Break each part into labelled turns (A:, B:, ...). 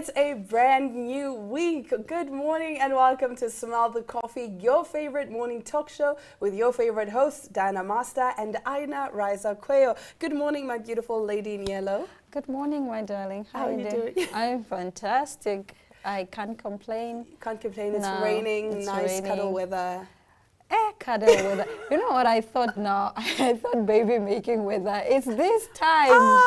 A: It's a brand new week. Good morning and welcome to Smell the Coffee, your favorite morning talk show with your favorite hosts, Diana Master and Aina Riza Quayo. Good morning, my beautiful lady in yellow.
B: Good morning, my darling.
A: How are you doing?
B: I'm fantastic. I can't complain.
A: Can't complain. It's
B: No,
A: raining,
B: it's
A: nice
B: raining.
A: cuddle weather.
B: Cuddle weather. You know what I thought now? I thought baby making weather. It's this time.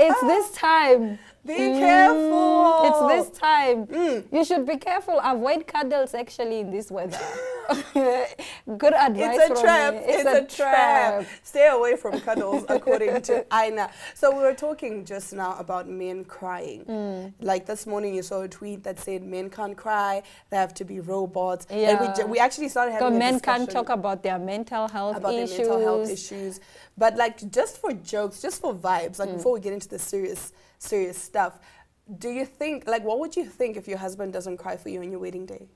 B: It's this time.
A: Be careful.
B: It's this time. You should be careful. Avoid cuddles actually in this weather. Good advice
A: It's a
B: from
A: trap.
B: me.
A: It's a trap. Stay away from cuddles, according to Aina. So we were talking just now about men crying. Like this morning, you saw a tweet that said men can't cry; they have to be robots.
B: Yeah.
A: And we actually started having a
B: men
A: discussion
B: can't talk about their mental health
A: about
B: issues.
A: their mental health issues. But like just for jokes, just for vibes, like before we get into the serious stuff, do you think, like, what would you think if your husband doesn't cry for you on your wedding day?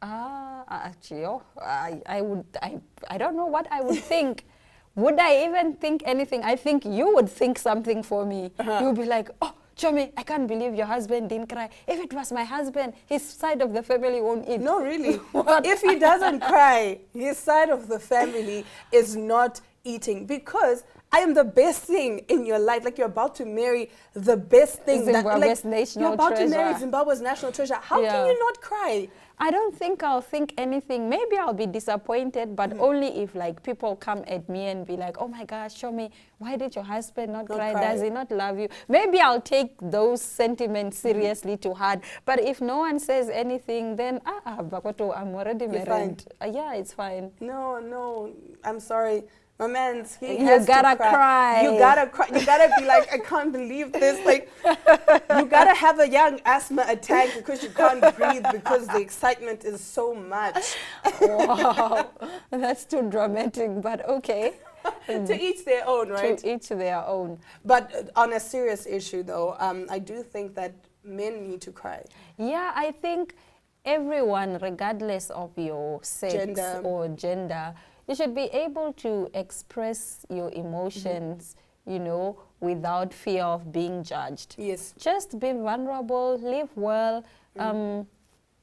B: Actually, I don't know what I would think. Would I even think anything? I think you would think something for me. You'll be like, oh, Chomi, I can't believe your husband didn't cry. If it was my husband, his side of the family won't eat.
A: No, really. If he doesn't cry, his side of the family is not eating, because I am the best thing in your life. Like, you're about to marry the best thing.
B: Zimbabwe's national
A: You're about
B: treasure.
A: to marry Zimbabwe's national treasure. How can you not cry?
B: I don't think I'll think anything. Maybe I'll be disappointed, but only if like people come at me and be like, oh my gosh, show me, why did your husband not cry? Does he not love you? Maybe I'll take those sentiments seriously to heart. But if no one says anything, then Bakoto, I'm already married. Yeah, it's fine.
A: No, I'm sorry. My man's, he
B: You
A: has
B: gotta
A: to cry.
B: cry.
A: You gotta cry. You gotta be like, I can't believe this. Like, you gotta have a young asthma attack because you can't breathe because the excitement is so much.
B: Wow, that's too dramatic, but okay.
A: To each their own, right?
B: To each their own.
A: But on a serious issue, though, I do think that men need to cry.
B: Yeah, I think everyone, regardless of your sex or gender, you should be able to express your emotions, you know, without fear of being judged.
A: Yes.
B: Just be vulnerable, live well,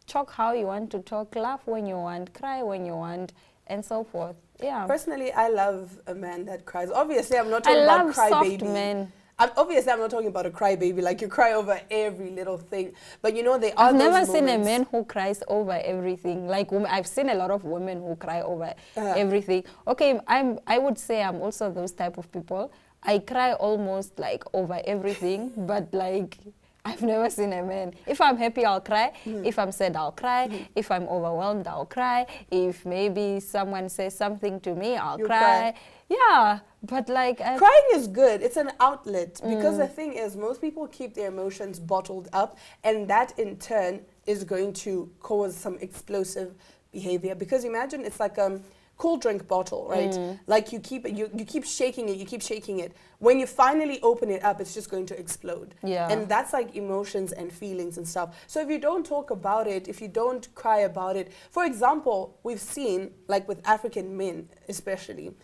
B: talk how you want to talk, laugh when you want, cry when you want, and so forth. Yeah.
A: Personally, I love a man that cries. Obviously, I'm not talking about crybaby.
B: I love soft men.
A: Obviously, I'm not talking about a crybaby, like you cry over every little thing. But you know, I've
B: never seen a man who cries over everything. Like, I've seen a lot of women who cry over everything. Okay, I would say I'm also those type of people. I cry almost like over everything, but like, I've never seen a man. If I'm happy, I'll cry. If I'm sad, I'll cry. If I'm overwhelmed, I'll cry. If maybe someone says something to me, I'll cry. Yeah, but like...
A: Crying is good. It's an outlet. Because the thing is, most people keep their emotions bottled up, and that in turn is going to cause some explosive behavior. Because imagine it's like a cool drink bottle, right? Like you keep shaking it. When you finally open it up, it's just going to explode.
B: Yeah.
A: And that's like emotions and feelings and stuff. So if you don't talk about it, if you don't cry about it, for example, we've seen, like with African men especially,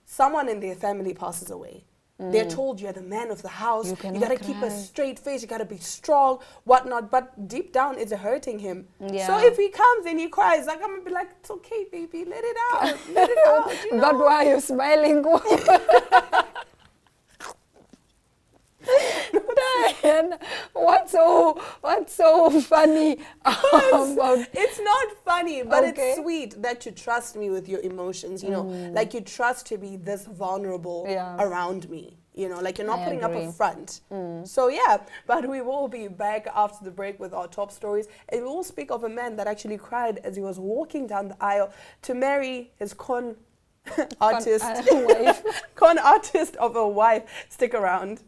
A: someone in their family passes away. They're told you're the man of the house. You gotta keep a straight face. You gotta be strong, whatnot. But deep down, it's hurting him. Yeah. So if he comes and he cries, like, I'm gonna be like, it's okay, baby, let it out, let it out. You know?
B: But why are you smiling? Diane, what's so funny about...
A: It's not funny, but it's sweet that you trust me with your emotions, you know, like you trust to be this vulnerable around me, you know, like you're not putting up a front. So yeah, but we will be back after the break with our top stories, and we will speak of a man that actually cried as he was walking down the aisle to marry his con artist of a wife. Stick around.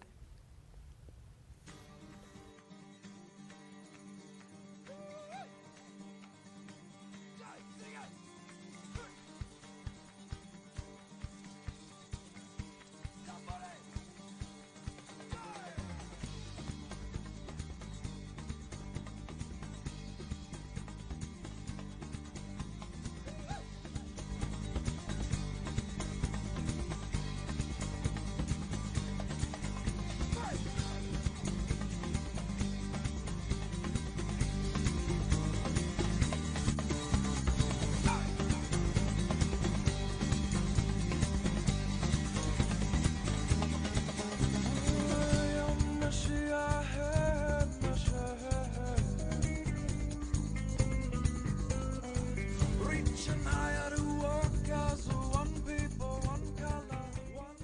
C: ocean higher to walk as one people, one color, one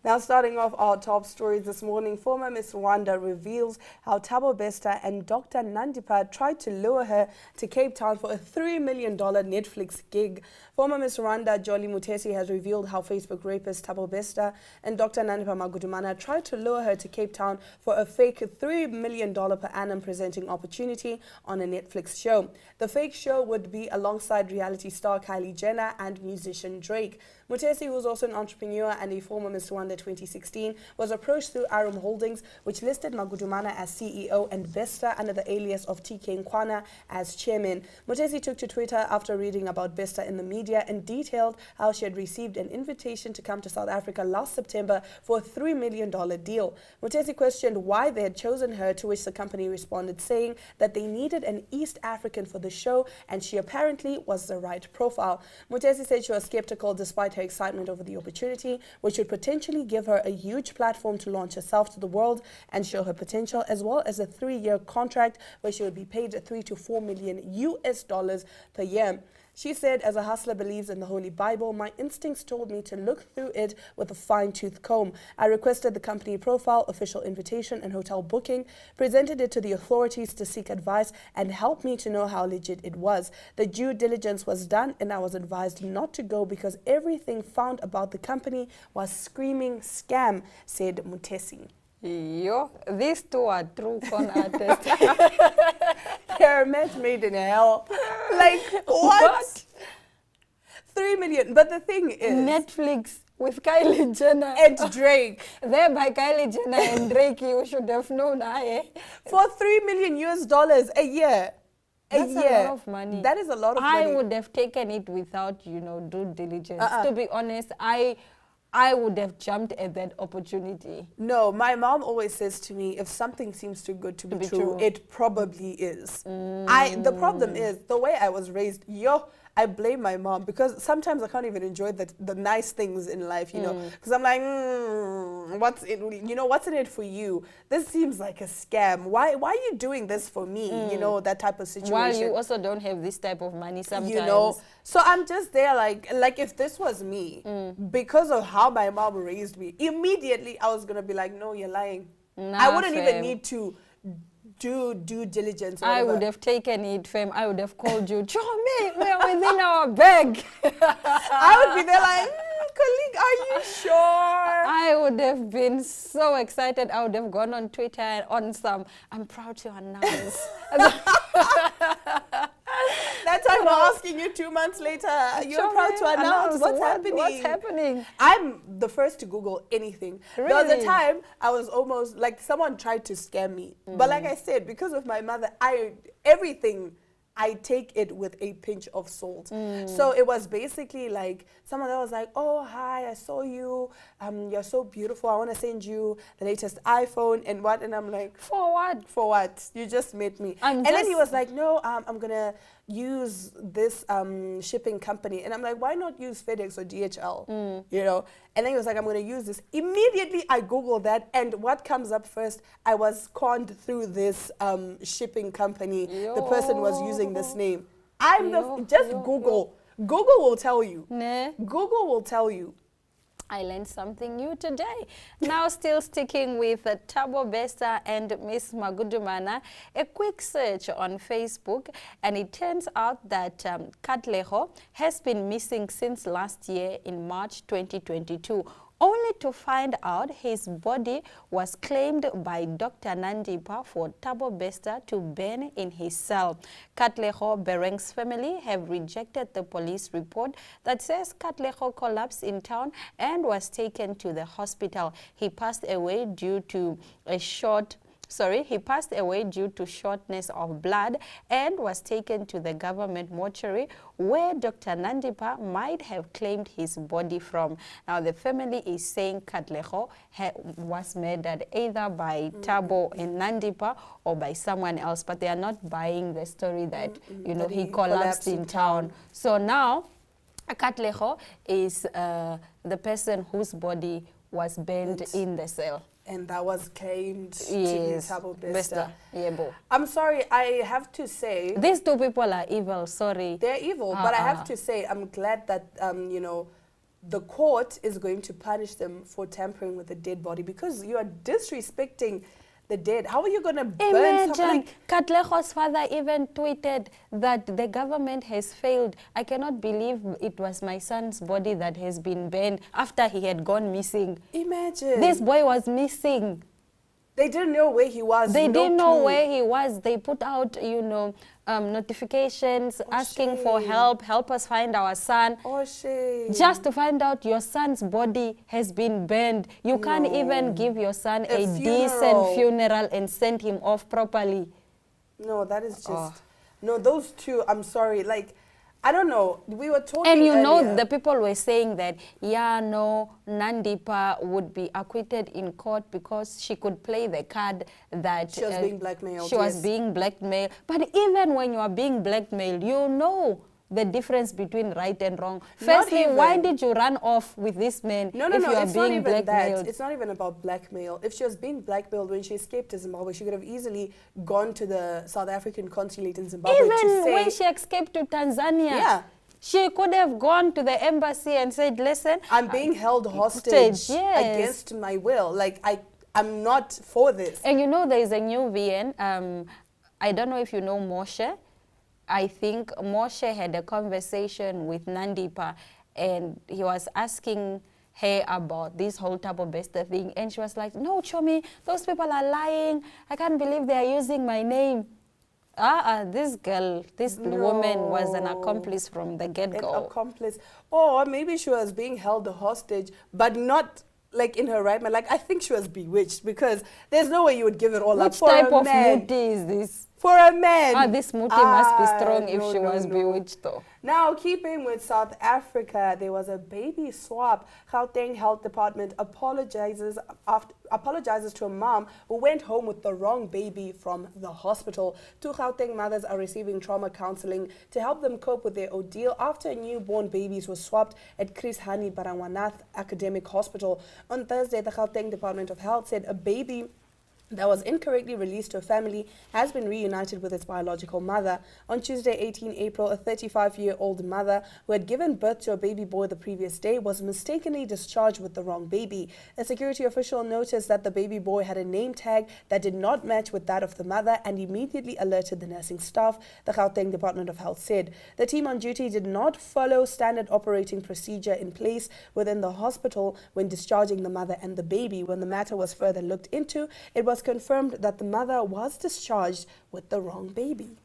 A: Now, starting off our top stories this morning, former Miss Rwanda reveals how Thabo Bester and Dr. Nandipa tried to lure her to Cape Town for a $3 million Netflix gig. Former Miss Rwanda Jolly Mutesi has revealed how Facebook rapist Thabo Bester and Dr. Nandipa Magudumana tried to lure her to Cape Town for a fake $3 million per annum presenting opportunity on a Netflix show. The fake show would be alongside reality star Kylie Jenner and musician Drake. Mutesi, who is also an entrepreneur and a former Miss Rwanda 2016, was approached through Arum Holdings, which listed Magudumana as CEO and Bester under the alias of TK Nkwana as chairman. Mutesi took to Twitter after reading about Bester in the media and detailed how she had received an invitation to come to South Africa last September for a $3 million deal. Mutesi questioned why they had chosen her, to which the company responded saying that they needed an East African for the show and she apparently was the right profile. Mutesi said she was skeptical despite her excitement over the opportunity, which would potentially give her a huge platform to launch herself to the world and show her potential, as well as a 3-year contract where she would be paid $3 to $4 million US per year. She said, as a hustler believes in the Holy Bible, my instincts told me to look through it with a fine-tooth comb. I requested the company profile, official invitation, and hotel booking, presented it to the authorities to seek advice, and help me to know how legit it was. The due diligence was done, and I was advised not to go because everything found about the company was screaming scam, said Mutesi.
B: Yo, these two are true con artists.
A: They're a match made in hell. Like, what? 3 million. But the thing is,
B: Netflix with Kylie Jenner
A: and Drake.
B: Thereby Kylie Jenner and Drake, you should have known.
A: For $3 million US a year.
B: That's a lot of money.
A: That is a lot of money.
B: I would have taken it without, due diligence. To be honest, I would have jumped at that opportunity.
A: No, my mom always says to me, if something seems too good to be true, it probably is. The problem is, the way I was raised, I blame my mom because sometimes I can't even enjoy the nice things in life, because I'm like, what's in it for you? This seems like a scam. Why are you doing this for me? That type of situation.
B: While you also don't have this type of money sometimes.
A: So I'm just there like if this was me, because of how my mom raised me, immediately I was going to be like, no, you're lying. I wouldn't even need to do due diligence.
B: I would have taken it, fam. I would have called you, Chomi, we're within our bag.
A: I would be there like, colleague, are you sure?
B: I would have been so excited. I would have gone on Twitter and on some, I'm proud to announce.
A: That's why I'm asking you 2 months later. You're proud to announce what's happening.
B: What's happening?
A: I'm the first to Google anything.
B: Really?
A: There was a time I was almost like someone tried to scam me. But like I said, because of my mother, everything I take it with a pinch of salt. So it was basically like someone that was like, oh, hi, I saw you. You're so beautiful. I want to send you the latest iPhone and what. And I'm like,
B: for what?
A: For what? You just met me. And then he was like, no, I'm going to use this shipping company. And I'm like, why not use FedEx or DHL? And then he was like, I'm going to use this. Immediately, I Googled that. And what comes up first, I was conned through this shipping company. The person was using this name. Just Google. Google will tell you. Google will tell you.
B: I learned something new today. Now still sticking with Thabo Bester and Miss Magudumana, a quick search on Facebook, and it turns out that Katlego has been missing since last year in March 2022. Only to find out his body was claimed by Dr. Nandipa for Thabo Bester to burn in his cell. Katlego Bereng's family have rejected the police report that says Katlego collapsed in town and was taken to the hospital. He passed away due to shortness of blood and was taken to the government mortuary where Dr. Nandipa might have claimed his body from. Now the family is saying Katlego was murdered either by Thabo and Nandipa or by someone else, but they are not buying the story that he collapsed in town. So now A katlego is the person whose body was burned in the cell.
A: And that was claimed to be
B: Yes,
A: Thabo Bester.
B: Bester. Yebo.
A: I'm sorry, I have to say,
B: These two people are evil, sorry.
A: they're evil, but I have to say, I'm glad that, you know, the court is going to punish them for tampering with a dead body because you are disrespecting the dead. How are you going to burn something?
B: Imagine, Katlego's father even tweeted that the government has failed. I cannot believe it was my son's body that has been burned after he had gone missing.
A: Imagine.
B: This boy was missing.
A: They didn't know where he was.
B: They
A: no
B: didn't know
A: clue.
B: where he was. They put out, you know, notifications asking for
A: shame.
B: help us find our son.
A: Oh, shame.
B: Just to find out your son's body has been burned. You can't even give your son a decent funeral and send him off properly.
A: No, that is just... No, those two, I'm sorry, like, I don't know. We were talking
B: And you know,
A: earlier.
B: the people were saying that, yeah, no, Nandipa would be acquitted in court because she could play the card that
A: She was being blackmailed,
B: She was
A: yes.
B: being blackmailed. But even when you are being blackmailed, you know the difference between right and wrong. Firstly, why
A: even.
B: did you run off with this man
A: No,
B: if you are
A: it's not
B: being
A: even
B: blackmailed?
A: that. It's not even about blackmail. If she was being blackmailed when she escaped to Zimbabwe, she could have easily gone to the South African consulate in Zimbabwe to
B: Even
A: say...
B: when she escaped to Tanzania,
A: Yeah.
B: she could have gone to the embassy and said, listen,
A: I'm being held hostage
B: yes.
A: against my will. Like, I'm not for this.
B: And you know, there is a new VN. I don't know if you know Moshe. I think Moshe had a conversation with Nandipa, and he was asking her about this whole Thabo Bester thing. And she was like, no, Chomi, those people are lying. I can't believe they are using my name. This girl, this woman was an accomplice from the get-go.
A: An accomplice. Or maybe she was being held hostage, but not like in her right mind. Like, I think she was bewitched because there's no way you would give it all up
B: Which
A: for
B: type
A: a
B: of
A: man.
B: muti is this?
A: For a man.
B: This muti must be strong if
A: no,
B: she
A: no,
B: was
A: no.
B: bewitched though.
A: Now, keeping with South Africa, there was a baby swap. Gauteng Health Department apologizes to a mom who went home with the wrong baby from the hospital. Two Gauteng mothers are receiving trauma counseling to help them cope with their ordeal after newborn babies were swapped at Chris Hani Baragwanath Academic Hospital. On Thursday, the Gauteng Department of Health said a baby that was incorrectly released to a family has been reunited with its biological mother. On Tuesday, 18 April, a 35-year-old mother who had given birth to a baby boy the previous day was mistakenly discharged with the wrong baby. A security official noticed that the baby boy had a name tag that did not match with that of the mother and immediately alerted the nursing staff, the Gauteng Department of Health said. The team on duty did not follow standard operating procedure in place within the hospital when discharging the mother and the baby. When the matter was further looked into, it was confirmed that the mother was discharged with the wrong baby.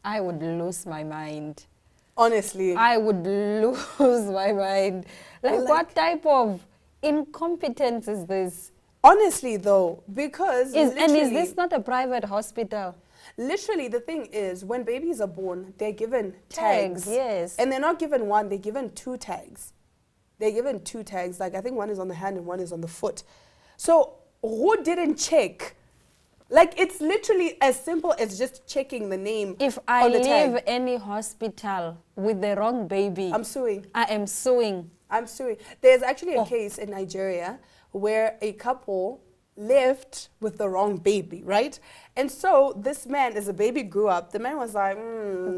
B: I would lose my mind.
A: Honestly.
B: I would lose my mind. Like, what type of incompetence is this?
A: Honestly, though, because
B: And is this not a private hospital?
A: literally the thing is, when babies are born, they're given tags.
B: Yes.
A: And they're not given one, they're given two tags. They're given two tags. Like, I think one is on the hand and one is on the foot. So who didn't check? Like, it's literally as simple as just checking the name
B: If I
A: on the
B: leave
A: tag.
B: any hospital with the wrong baby,
A: I'm suing.
B: I am suing.
A: I'm suing. There's actually a case in Nigeria where a couple left with the wrong baby, right? And so this man, as the baby grew up, the man was like,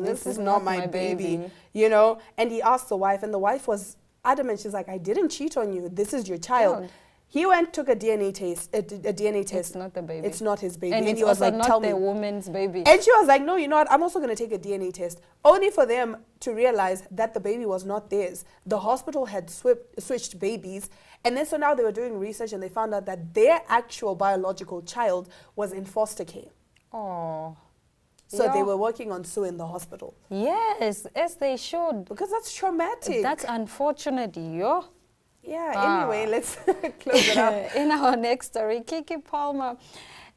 A: this is not my baby, you know? And he asked the wife, and the wife was adamant. She's like, I didn't cheat on you. This is your child.
B: Yeah.
A: He went, took a DNA test. A DNA test.
B: It's not the baby.
A: It's not his baby.
B: And it's
A: he was
B: also
A: like,
B: not
A: tell
B: the
A: me.
B: woman's baby.
A: And she was like, no, you know what? I'm also going to take a DNA test. Only for them to realize that the baby was not theirs. The hospital had switched babies. And then so now they were doing research and they found out that their actual biological child was in foster care.
B: Oh.
A: So they were working on suing the hospital.
B: Yes, as they should.
A: Because that's traumatic.
B: That's unfortunate, yo.
A: Yeah, anyway, let's close it up.
B: In our next story, Kiki Palmer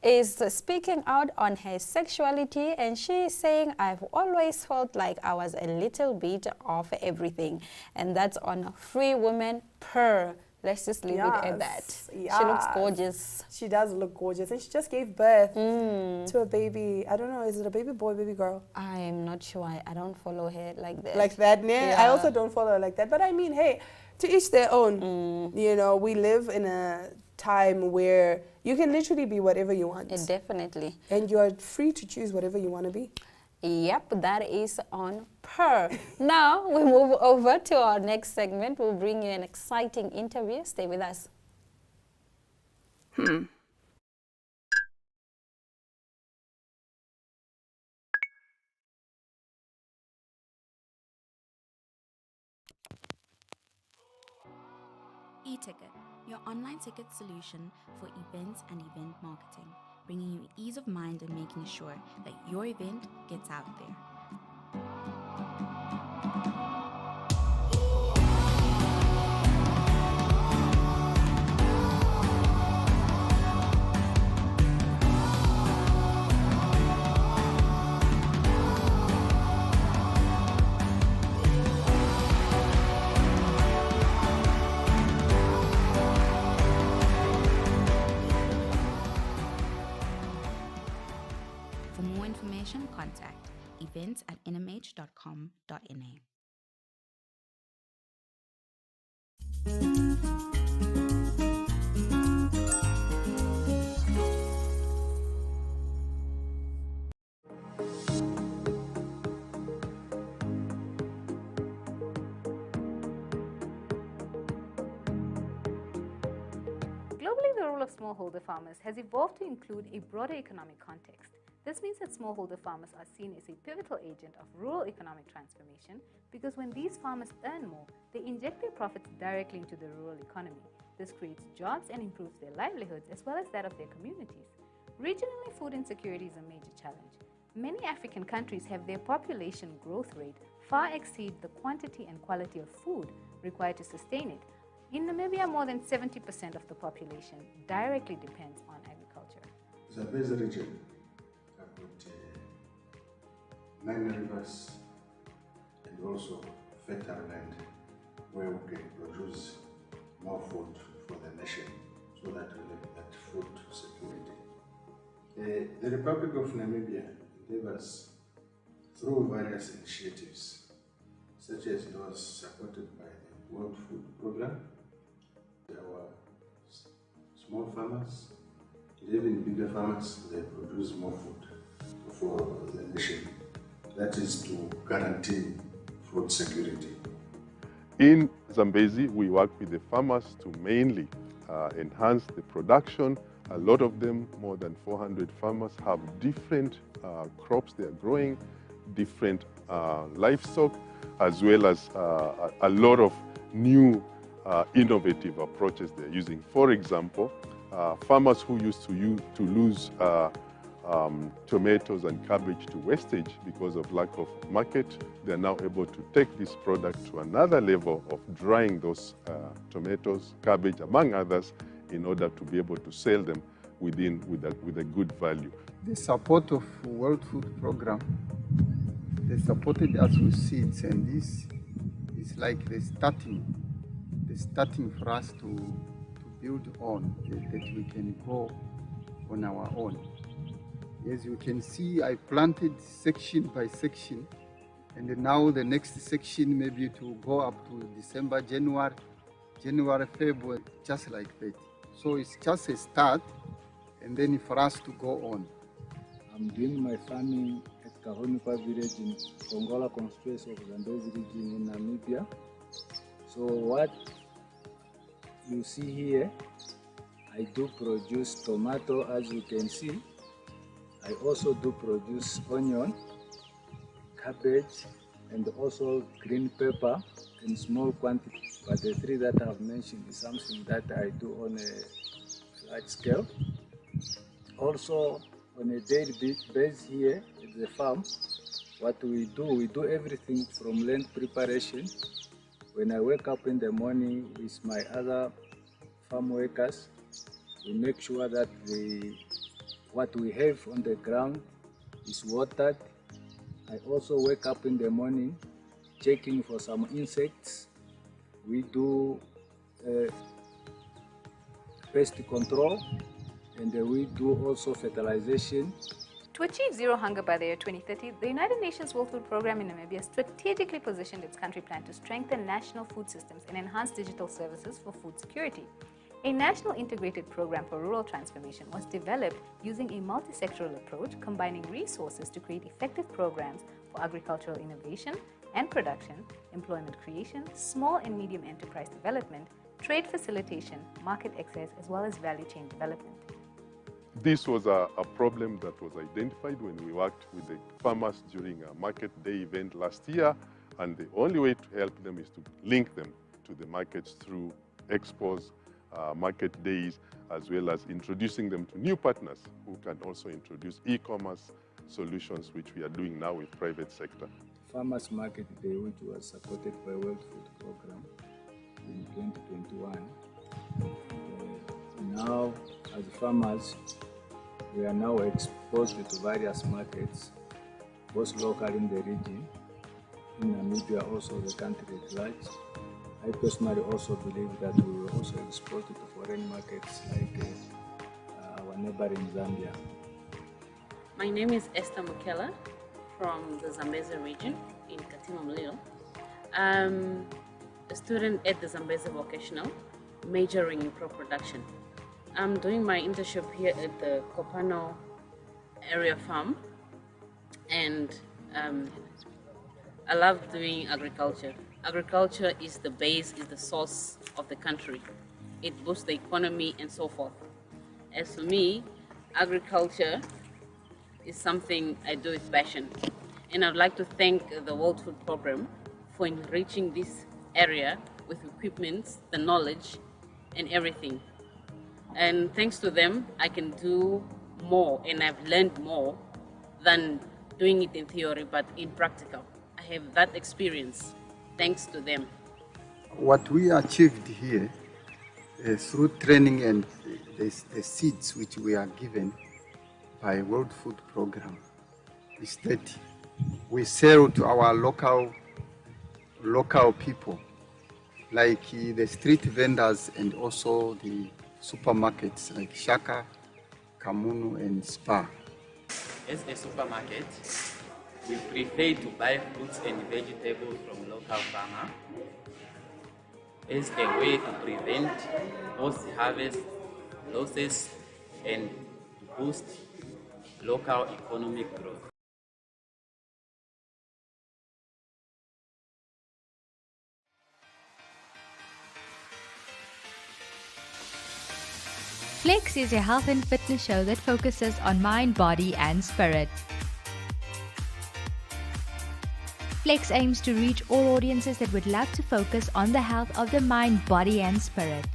B: is speaking out on her sexuality, and she is saying, I've always felt like I was a little bit of everything. And that's on Free Women Per Let's just leave it at that.
A: Yes,
B: She looks
A: yes.
B: gorgeous.
A: She does look gorgeous, and she just gave birth to a baby. I don't know, is it a baby boy, baby girl?
B: I am not sure. I don't follow her like that.
A: Like that, nah? I
B: Yeah.
A: also don't follow her like that. But I mean, hey, to each their own. You know, we live in a time where you can literally be whatever you want.
B: Definitely.
A: And you are free to choose whatever you want to be.
B: Yep, that is on per. Now we move over to our next segment. We'll bring you an exciting interview. Stay with us.
D: E-ticket, your online ticket solution for events and event marketing, bringing you ease of mind and making sure that your event gets out there. For more information, contact events@nhcom.na.
E: Globally, the role of smallholder farmers has evolved to include a broader economic context. This means that smallholder farmers are seen as a pivotal agent of rural economic transformation because when these farmers earn more, they inject their profits directly into the rural economy. This creates jobs and improves their livelihoods as well as that of their communities. Regionally, food insecurity is a major challenge. Many African countries have their population growth rate far exceed the quantity and quality of food required to sustain it. In Namibia, more than 70% of the population directly depends on agriculture.
F: Zambezi region have got 9 rivers and also fertile land where we can produce more food for the nation so that we have that food security. The Republic of Namibia endeavors through various initiatives such as those supported by the World Food Programme, our small farmers, and even bigger farmers, they produce more food for the nation. That is to guarantee food security.
G: In Zambezi, we work with the farmers to mainly enhance the production. A lot of them, more than 400 farmers, have different crops they are growing, different livestock, as well as a lot of new innovative approaches they're using. For example, farmers who used to lose tomatoes and cabbage to wastage because of lack of market, they're now able to take this product to another level of drying those tomatoes, cabbage, among others, in order to be able to sell them with a good value.
H: The support of World Food Programme, they supported us with seeds, and this is like the starting for us to build on, that we can go on our own. As you can see, I planted section by section, and now the next section maybe to go up to December, January, February, just like that. So it's just a start, and then for us to go on.
I: I'm doing my farming at Kahonipa village in Kongola constituency of Zambezi region in Namibia. So what you see here, I do produce tomato, as you can see. I also do produce onion, cabbage, and also green pepper in small quantity. But the three that I've mentioned is something that I do on a large scale. Also, on a daily basis here at the farm, what we do everything from land preparation. When I wake up in the morning with my other farm workers, we make sure that what we have on the ground is watered. I also wake up in the morning checking for some insects. We do pest control, and we do also fertilization.
E: To achieve zero hunger by the year 2030, the United Nations World Food Programme in Namibia strategically positioned its country plan to strengthen national food systems and enhance digital services for food security. A national integrated program for rural transformation was developed using a multi-sectoral approach, combining resources to create effective programs for agricultural innovation and production, employment creation, small and medium enterprise development, trade facilitation, market access, as well as value chain development.
G: This was a problem that was identified when we worked with the farmers during a market day event last year, and the only way to help them is to link them to the markets through expos, market days, as well as introducing them to new partners who can also introduce e-commerce solutions, which we are doing now with private sector.
I: Farmers Market Day, which was supported by World Food Programme in 2021. Now, as farmers, we are now exposed to various markets, both local in the region, in Namibia, also the country at large. I personally also believe that we will also export to foreign markets like our neighboring Zambia.
J: My name is Esther Mukela from the Zambezi region in Katima Mlilo. I'm a student at the Zambezi Vocational, majoring in crop production. I'm doing my internship here at the Kopano area farm, and I love doing agriculture. Agriculture is the base, is the source of the country. It boosts the economy and so forth. As for me, agriculture is something I do with passion. And I'd like to thank the World Food Programme for enriching this area with equipment, the knowledge, and everything. And thanks to them, I can do more, and I've learned more than doing it in theory, but in practical. I have that experience thanks to them.
H: What we achieved here through training and the seeds which we are given by World Food Programme is that we sell to our local people, like the street vendors and also the supermarkets like Shaka, Kamunu and Spa.
K: As a supermarket, we prefer to buy fruits and vegetables from local farmers as a way to prevent post-harvest losses and to boost local economic growth.
L: Flex is a health and fitness show that focuses on mind, body, and spirit. Flex aims to reach all audiences that would love to focus on the health of the mind, body, and spirit.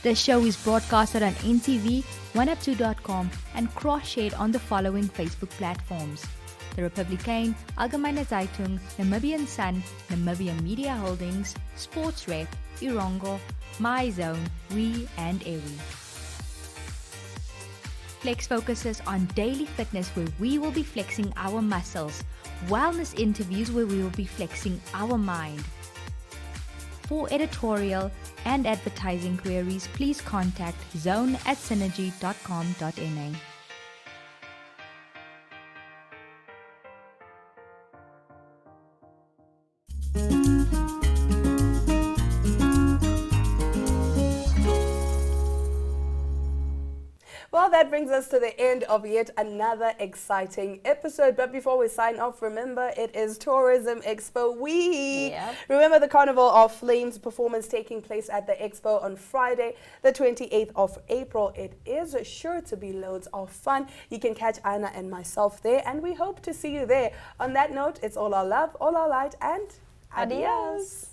L: The show is broadcasted on NTV, 1up2.com, and cross-shared on the following Facebook platforms: The Republican, Algemeine Zeitung, Namibian Sun, Namibian Media Holdings, Sports Rep, Irongo, My Zone, We, and Ewi. Flex focuses on daily fitness, where we will be flexing our muscles, wellness interviews where we will be flexing our mind. For editorial and advertising queries, please contact zone@synergy.com.na.
A: Well, that brings us to the end of yet another exciting episode. But before we sign off, remember it is Tourism Expo Week.
B: Yep.
A: Remember the Carnival of Flames performance taking place at the Expo on Friday, the 28th of April. It is sure to be loads of fun. You can catch Anna and myself there, and we hope to see you there. On that note, it's all our love, all our light, and adios.